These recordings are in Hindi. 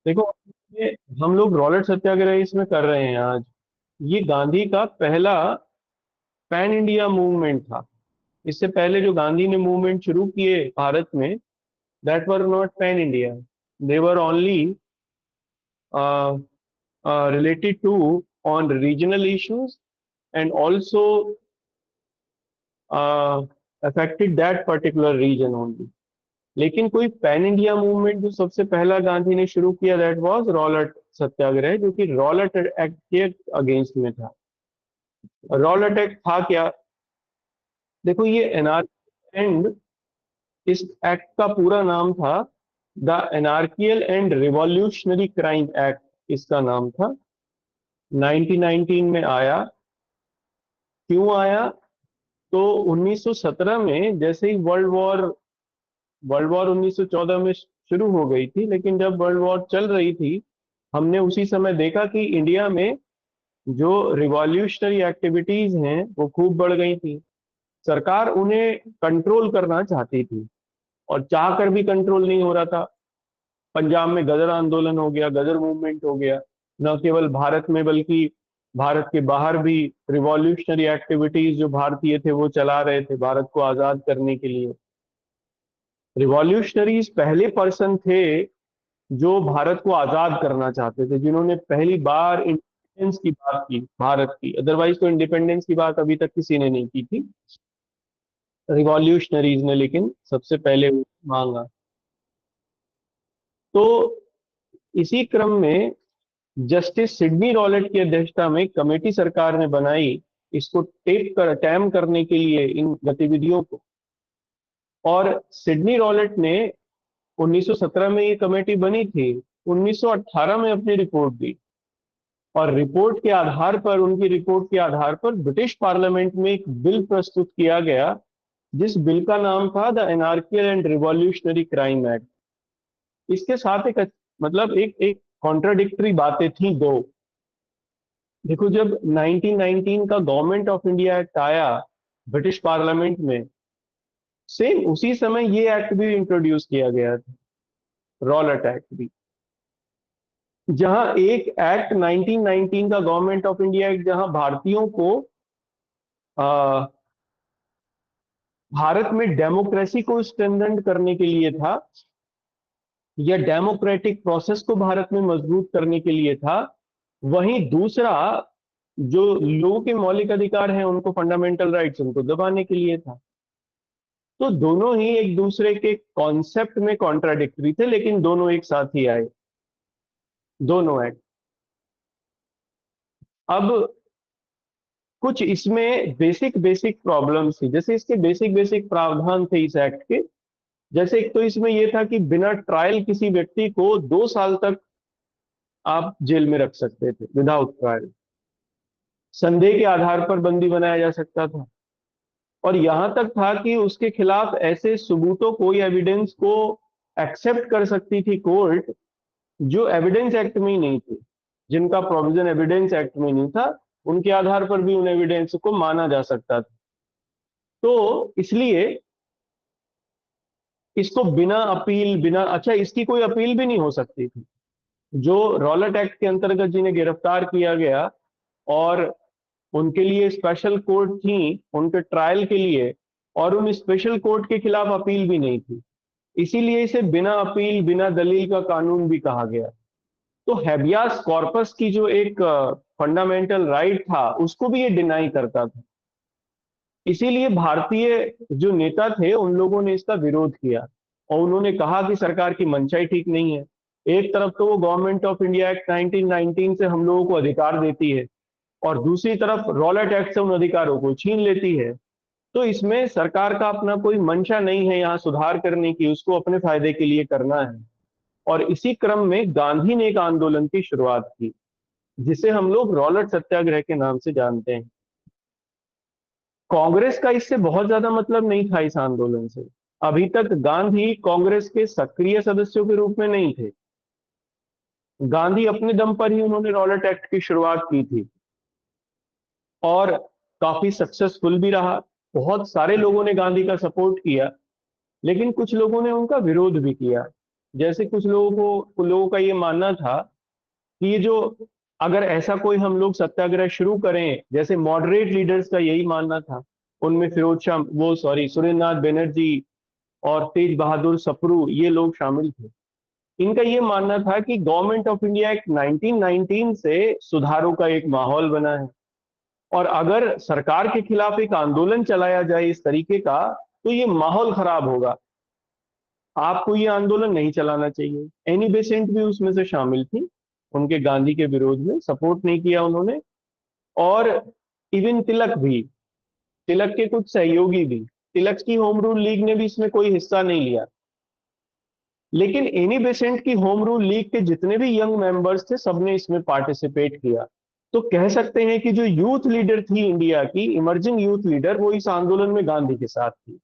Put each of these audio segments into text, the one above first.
देखो, ये हम लोग रॉलेट सत्याग्रह इसमें कर रहे हैं आज। ये गांधी का पहला पैन इंडिया मूवमेंट था। इससे पहले जो गांधी ने मूवमेंट शुरू किए भारत में, that were not pan India. They were only related to on regional issues, and also affected that particular region only. लेकिन कोई पैन इंडिया मूवमेंट जो सबसे पहला गांधी ने शुरू किया, दैट वाज रॉलेट सत्याग्रह, जो कि रॉलेट एक्ट के अगेंस्ट में था। रॉलेट एक्ट था क्या? देखो, ये एनआरकी एंड, इस एक्ट का पूरा नाम था the anarchical and revolutionary crime act, इसका नाम था। 1919 में आया। क्यों आया? तो 1917 में जैसे ही वर्ल्ड वॉर 1914 में शुरू हो गई थी, लेकिन जब वर्ल्ड वॉर चल रही थी, हमने उसी समय देखा कि इंडिया में जो रिवॉल्यूशनरी एक्टिविटीज हैं वो खूब बढ़ गई थी। सरकार उन्हें कंट्रोल करना चाहती थी, और चाह कर भी कंट्रोल नहीं हो रहा था। पंजाब में गदर आंदोलन हो गया, गदर मूवमेंट हो गया। न केवल भारत में बल्कि भारत के बाहर भी रिवॉल्यूशनरी एक्टिविटीज जो भारतीय थे वो चला रहे थे भारत को आजाद करने के लिए। रिवॉल्यूशनरीज पहले पर्सन थे जो भारत को आजाद करना चाहते थे, जिन्होंने पहली बार इंडिपेंडेंस की बात की भारत की। अदरवाइज तो इंडिपेंडेंस की बात अभी तक किसी ने नहीं की थी, रिवॉल्यूशनरीज ने लेकिन सबसे पहले मांगा। तो इसी क्रम में जस्टिस सिडनी रॉलेट की अध्यक्षता में कमेटी सरकार ने बनाई, इसको टैम करने के लिए इन गतिविधियों को। और सिडनी रॉलेट ने 1917 में ये कमेटी बनी थी, 1918 में अपनी रिपोर्ट दी। और रिपोर्ट के आधार पर, उनकी रिपोर्ट के आधार पर ब्रिटिश पार्लियामेंट में एक बिल प्रस्तुत किया गया, जिस बिल का नाम था the anarchical and revolutionary crime act. इसके साथ एक मतलब एक एक कॉन्ट्राडिक्टरी बातें थी दो। देखो, जब 1919 का गवर्नमेंट ऑफ इंडिया एक्ट आया ब्रिटिश पार्लियामेंट में, सेम उसी समय ये एक्ट भी इंट्रोड्यूस किया गया था, रॉलेट एक्ट भी। जहां एक एक्ट 1919 का गवर्नमेंट ऑफ इंडिया एक्ट, जहां भारतीयों को आ, भारत में डेमोक्रेसी को स्ट्रेंथन करने के लिए था, या डेमोक्रेटिक प्रोसेस को भारत में मजबूत करने के लिए था। वहीं दूसरा, जो लोगों के मौलिक अधिकार हैं, उनको फंडामेंटल राइट्स, उनको दबाने के लिए था। तो दोनों ही एक दूसरे के कॉन्सेप्ट में कॉन्ट्राडिक्टरी थे, लेकिन दोनों एक साथ ही आए, दोनों एक्ट। अब कुछ इसमें बेसिक बेसिक प्रॉब्लम्स थी। जैसे इसके बेसिक बेसिक प्रावधान थे इस एक्ट के। जैसे एक तो इसमें यह था कि बिना ट्रायल किसी व्यक्ति को 2 साल तक आप जेल में रख सकते थे, विदाउट ट्रायल। संदेह के आधार पर बंदी बनाया जा सकता था। और यहां तक था कि उसके खिलाफ ऐसे सबूतों को या एविडेंस को एक्सेप्ट कर सकती थी कोर्ट, जो एविडेंस एक्ट में ही नहीं थे, जिनका प्रोविजन एविडेंस एक्ट में नहीं था। उनके आधार पर भी उन एविडेंस को माना जा सकता था। तो इसलिए इसको बिना अपील, बिना, अच्छा, इसकी कोई अपील भी नहीं हो सकती थी। जो रॉलेट एक्ट के अंतर्गत जिन्हें गिरफ्तार किया गया, और उनके लिए स्पेशल कोर्ट थी उनके ट्रायल के लिए, और उन स्पेशल कोर्ट के खिलाफ अपील भी नहीं थी। इसीलिए इसे बिना अपील, बिना दलील का कानून भी कहा गया। तो हैबियास कॉर्पस की जो एक फंडामेंटल राइट था, उसको भी ये डिनाई करता था। इसीलिए भारतीय जो नेता थे, उन लोगों ने इसका विरोध किया, और उन्होंने कहा कि सरकार की मंशा ही ठीक नहीं है। एक तरफ तो वो गवर्नमेंट ऑफ इंडिया एक्ट 1919 से हम लोगों को अधिकार देती है, और दूसरी तरफ रॉलेट एक्ट से उन अधिकारों को छीन लेती है। तो इसमें सरकार का अपना कोई मंशा नहीं है यहाँ सुधार करने की, उसको अपने फायदे के लिए करना है। और इसी क्रम में गांधी ने एक आंदोलन की शुरुआत की, जिसे हम लोग रॉलेट सत्याग्रह के नाम से जानते हैं। कांग्रेस का इससे बहुत ज्यादा मतलब नहीं था इस आंदोलन से। अभी तक गांधी कांग्रेस के सक्रिय सदस्यों के रूप में नहीं थे। गांधी अपने दम पर ही उन्होंने रॉलेट एक्ट की शुरुआत की थी, और काफी सक्सेसफुल भी रहा। बहुत सारे लोगों ने गांधी का सपोर्ट किया, लेकिन कुछ लोगों ने उनका विरोध भी किया। जैसे कुछ लोगों का ये मानना था कि ये जो, अगर ऐसा कोई हम लोग सत्याग्रह शुरू करें, जैसे मॉडरेट लीडर्स का यही मानना था, उनमें फिरोज शाह, वो सॉरी, सुरेंद्रनाथ बनर्जी और तेज बहादुर सप्रू, ये लोग शामिल थे। इनका ये मानना था कि गवर्नमेंट ऑफ इंडिया एक्ट 1919 से सुधारों का एक माहौल बना है, और अगर सरकार के खिलाफ एक आंदोलन चलाया जाए इस तरीके का, तो ये माहौल खराब होगा, आपको ये आंदोलन नहीं चलाना चाहिए। एनी बेसेंट भी उसमें से शामिल थी, उनके गांधी के विरोध में सपोर्ट नहीं किया उन्होंने। और इवन तिलक भी, तिलक के कुछ सहयोगी भी, तिलक की होम रूल लीग ने भी इसमें कोई हिस्सा नहीं लिया। लेकिन एनी बेसेंट की होम रूल लीग के जितने भी यंग मेंबर्स थे, सबने इसमें पार्टिसिपेट किया। तो कह सकते हैं कि जो यूथ लीडर थी इंडिया की, इमर्जिंग यूथ लीडर, वो इस आंदोलन में गांधी के साथ थी।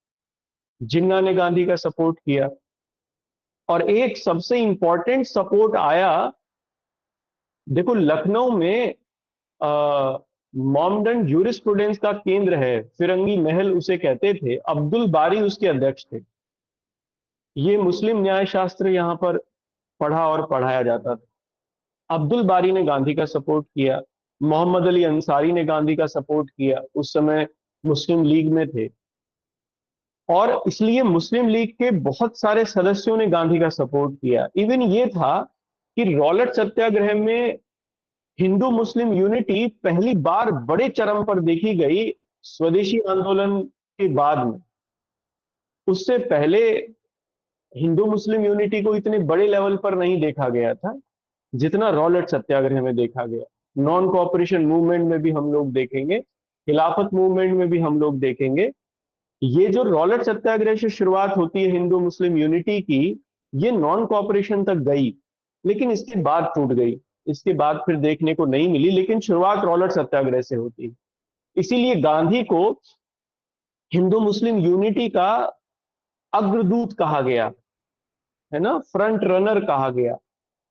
जिन्ना ने गांधी का सपोर्ट किया। और एक सबसे इंपॉर्टेंट सपोर्ट आया, देखो लखनऊ में मॉमडन ज्यूरिस्प्रूडेंस का केंद्र है, फिरंगी महल उसे कहते थे, अब्दुल बारी उसके अध्यक्ष थे। ये मुस्लिम न्याय शास्त्र यहाँ पर पढ़ा और पढ़ाया जाता था। अब्दुल बारी ने गांधी का सपोर्ट किया, मोहम्मद अली अंसारी ने गांधी का सपोर्ट किया, उस समय मुस्लिम लीग में थे। और इसलिए मुस्लिम लीग के बहुत सारे सदस्यों ने गांधी का सपोर्ट किया। इवन ये था कि रॉलेट सत्याग्रह में हिंदू मुस्लिम यूनिटी पहली बार बड़े चरम पर देखी गई स्वदेशी आंदोलन के बाद में। उससे पहले हिंदू मुस्लिम यूनिटी को इतने बड़े लेवल पर नहीं देखा गया था जितना रॉलेट सत्याग्रह में देखा गया। नॉन कॉपरेशन मूवमेंट में भी हम लोग देखेंगे, खिलाफत मूवमेंट में भी हम लोग देखेंगे। ये जो रॉलेट सत्याग्रह से शुरुआत होती है हिंदू मुस्लिम यूनिटी की, ये नॉन कॉपरेशन तक गई, लेकिन इसके बाद टूट गई। इसके बाद फिर देखने को नहीं मिली, लेकिन शुरुआत रॉलेट सत्याग्रह से होती है। इसीलिए गांधी को हिंदू मुस्लिम यूनिटी का अग्रदूत कहा गया, है ना, फ्रंट रनर कहा गया,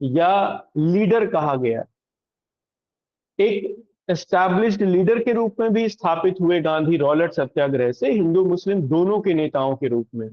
या लीडर कहा गया। एक एस्टैब्लिश्ड लीडर के रूप में भी स्थापित हुए गांधी रॉलेट सत्याग्रह से, हिंदू मुस्लिम दोनों के नेताओं के रूप में।